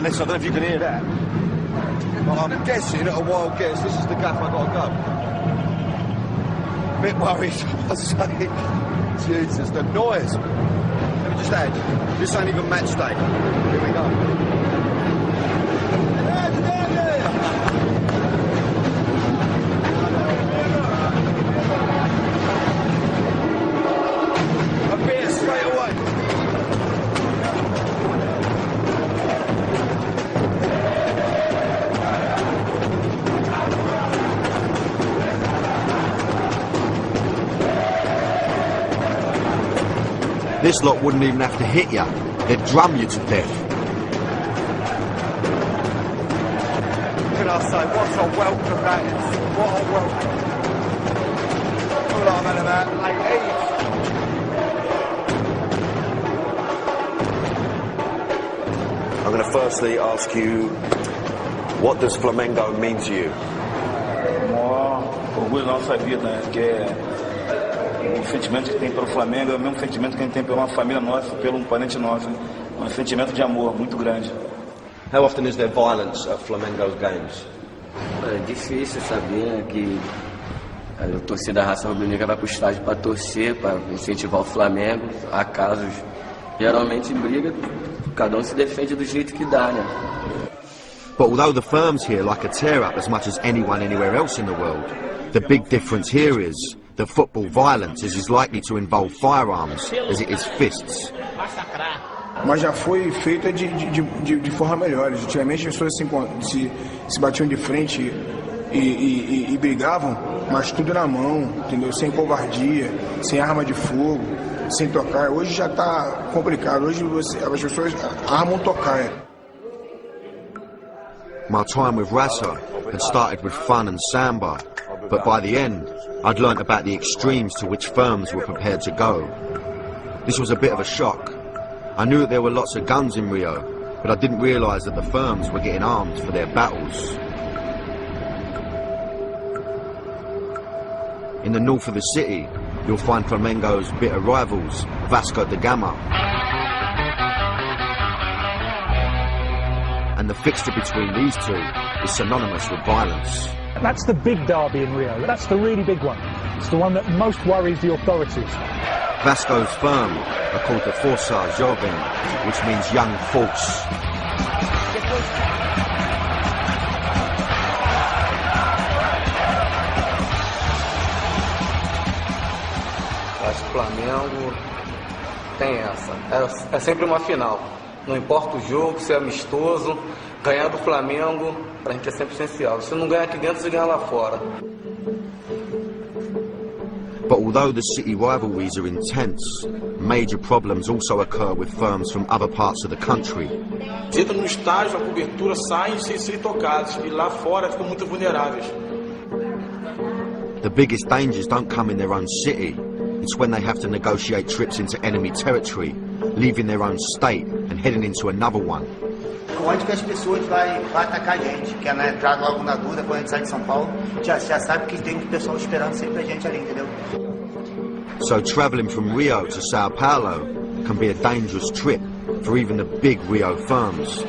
and this, I don't know if you can hear that. But I'm guessing, at a wild guess, this is the gap I got to go. Bit worried, I must say. Jesus, the noise. Let me just add, this ain't even match day. Here we go. A beer straight away. This lot wouldn't even have to hit you. They'd drum you to death. Can I say, what a welcome that is. What a welcome. All I'm in about, I'm going to firstly ask you, what does Flamengo mean to you? Orgulho da nossa vida, que é o sentimento que tem pelo Flamengo, é o mesmo sentimento que a gente tem pela família nossa, pelo parente nosso. Um sentimento de amor muito grande. How often is there violence at Flamengo's games? É difícil saber que a torcida da raça rubro-negra vai para o estádio para torcer, para incentivar o Flamengo. Há casos, geralmente briga, cada se defende do jeito que dá, né? But although the firms here like a tear-up as much as anyone anywhere else in the world, the big difference here is that football violence is as likely to involve firearms as it is fists. Mas já foi feita de forma melhor. Antigamente as pessoas se batiam de frente e brigavam, mas tudo na mão, entendeu? Sem covardia, sem arma de fogo, sem tocar. Hoje já está complicado. Hoje as pessoas armam tocar. My time with Rasa had started with fun and samba, but by the end, I'd learnt about the extremes to which firms were prepared to go. This was a bit of a shock. I knew that there were lots of guns in Rio, but I didn't realise that the firms were getting armed for their battles. In the north of the city, you'll find Flamengo's bitter rivals, Vasco da Gama. And the fixture between these two is synonymous with violence. That's the big derby in Rio. That's the really big one. It's the one that most worries the authorities. Vasco's firm are called the Força Jovem, which means young force. Acho que o Flamengo tem essa. É sempre uma final. Não importa o jogo, se é amistoso, ganhar do Flamengo pra gente é sempre essencial. Se não ganhar aqui dentro, você ganha lá fora. But although the city rivalries are intense, major problems also occur with firms from other parts of the country. Entra no estádio, a cobertura sai sem ser tocados e lá fora ficam muito vulneráveis. The biggest dangers don't come in their own city. It's when they have to negotiate trips into enemy territory, leaving their own state and heading into another one. Onde que as pessoas vai atacar a gente, que é na entrada logo na Duda, quando a gente sai de São Paulo, já sabe que tem um pessoal esperando sempre a gente ali, entendeu? So travelling from Rio to Sao Paulo can be a dangerous trip for even the big Rio firms.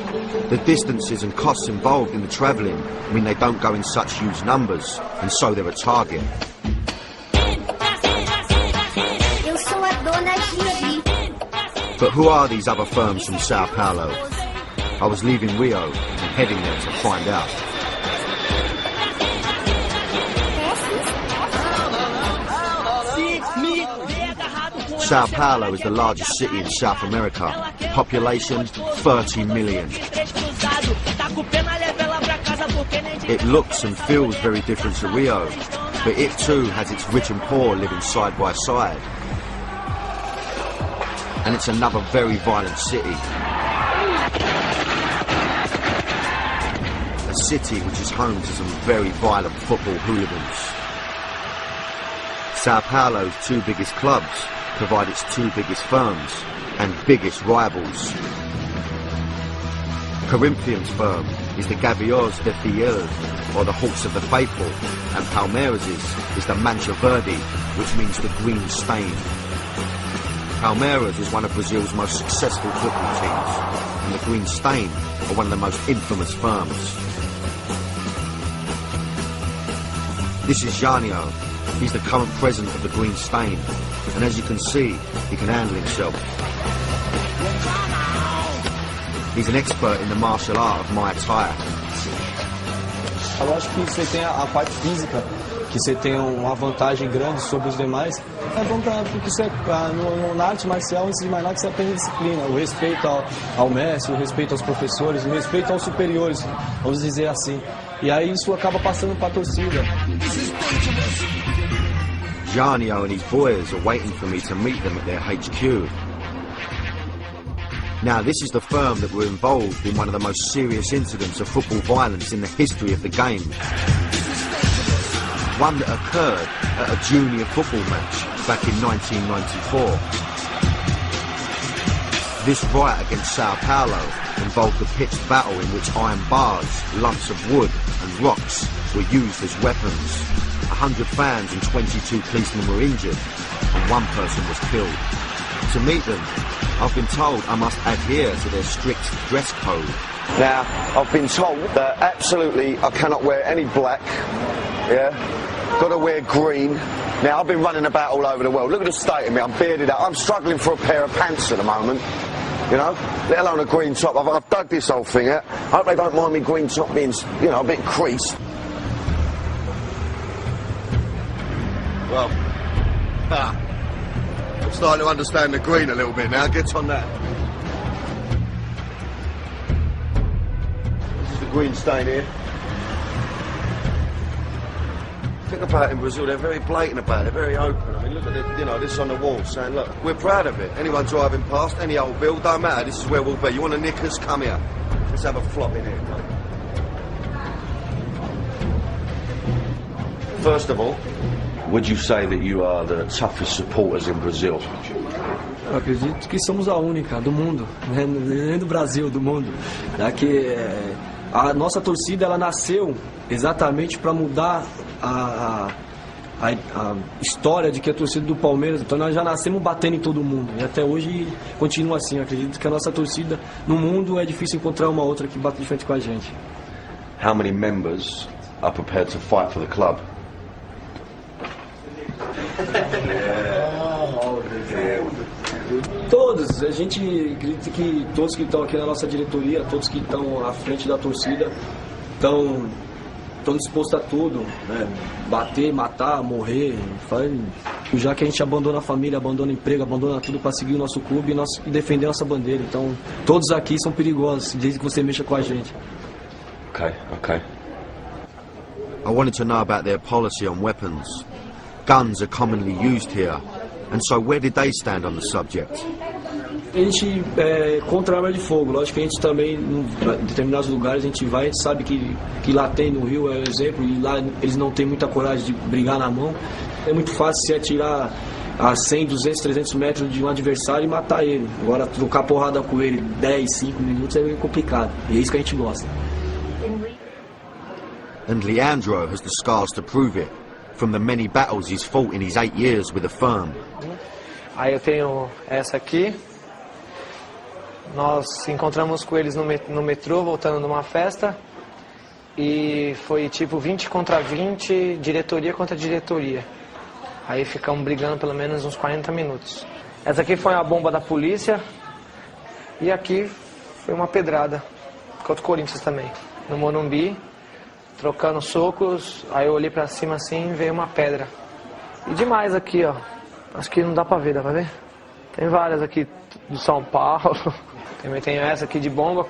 The distances and costs involved in the travelling mean they don't go in such huge numbers, and so they're a target. Eu sou a dona Gigi. But who are these other firms from Sao Paulo? I was leaving Rio and heading there to find out. Sao Paulo is the largest city in South America. Population 30 million. It looks and feels very different to Rio, but it too has its rich and poor living side by side. And it's another very violent city. A city which is home to some very violent football hooligans. Sao Paulo's two biggest clubs provide its two biggest firms and biggest rivals. Corinthians' firm is the Gaviões de Fiel, or the Hawks of the Faithful, and Palmeiras' is the Mancha Verde, which means the green stain. Palmeiras is one of Brazil's most successful football teams. and the Green Stain are one of the most infamous firms. This is Janio. He's the current president of the Green Stain, and as you can see, he can handle himself. He's an expert in the martial art of Muay Thai. Eu acho que você tem a parte física, que você tem uma vantagem grande sobre os demais. É bom porque você, na arte marcial, antes de mais nada, você aprende disciplina, o respeito ao mestre, o respeito aos professores, o respeito aos superiores, vamos dizer assim. E aí isso acaba passando para a torcida. Janio and his boys are waiting for me to meet them at their HQ. Now, this is the firm that were involved in one of the most serious incidents of football violence in the history of the game. One that occurred at a junior football match back in 1994. This riot against Sao Paulo involved a pitched battle in which iron bars, lumps of wood and rocks were used as weapons. 100 fans and 22 policemen were injured, and one person was killed. To meet them, I've been told I must adhere to their strict dress code. Now, I've been told that absolutely I cannot wear any black, yeah? Got to wear green. Now, I've been running about all over the world. Look at the state of me, I'm bearded up. I'm struggling for a pair of pants at the moment, you know? Let alone a green top. I've dug this whole thing out. I hope they don't mind me green top being, you know, a bit creased. Well, I'm starting to understand the green a little bit now. Get on that. This is the Green Stain here. Think about it, in Brazil, they're very blatant about it, very open. I mean, look at it, you know, this on the wall saying, look, we're proud of it. Anyone driving past, any old bill, don't matter, this is where we'll be. You want a knickers? Come here. Let's have a flop in here, mate. First of all, would you say that you are the toughest supporters in Brazil? Eu acredito que somos a única do mundo, né? Nem do Brasil, do mundo. Já que a nossa torcida ela nasceu exatamente para mudar a história de que a torcida do Palmeiras, então nós já nascemos batendo em todo mundo e até hoje continua assim. Eu acredito que a nossa torcida no mundo é difícil encontrar uma outra que bate de frente com a gente. How many members are prepared to fight for the club? Todos, a gente acredita que todos que estão aqui na nossa diretoria, todos que estão à frente da torcida estão dispostos a tudo, né? Bater, matar, morrer, já que a gente abandona a família, abandona o emprego, abandona tudo para seguir o nosso clube e defender nossa bandeira. Então, todos aqui são perigosos, desde que você mexa com a gente. Okay. I wanted to know about their policy on weapons. Guns are commonly used here, and so where did they stand on the subject? A gente contra a arma de fogo, lógico que a gente também, em determinados lugares, a gente vai, a gente sabe que lá tem no Rio, é um exemplo, e lá eles não têm muita coragem de brigar na mão. É muito fácil se atirar a 100, 200, 300 metros de um adversário e matar ele. Agora, trocar porrada com ele 10, 5 minutos é bem complicado, e é isso que a gente gosta. And Leandro has the scars to prove it, from the many battles he's fought in his 8 years with the firm. Aí eu tenho essa aqui. Nós encontramos com eles no metrô, voltando de uma festa. E foi tipo 20 contra 20, diretoria contra diretoria. Aí ficamos brigando pelo menos uns 40 minutos. Essa aqui foi a bomba da polícia. E aqui foi uma pedrada contra o Corinthians também, no Morumbi. Trocando socos, aí eu olhei pra cima assim e veio uma pedra. E demais aqui, ó. Acho que não dá pra ver, dá pra ver? Tem várias aqui do São Paulo. Também tenho essa aqui de bomba.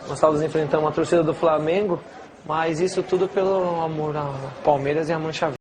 Nós estávamos enfrentando uma torcida do Flamengo. Mas isso tudo pelo amor ao Palmeiras e a Mancha Verde.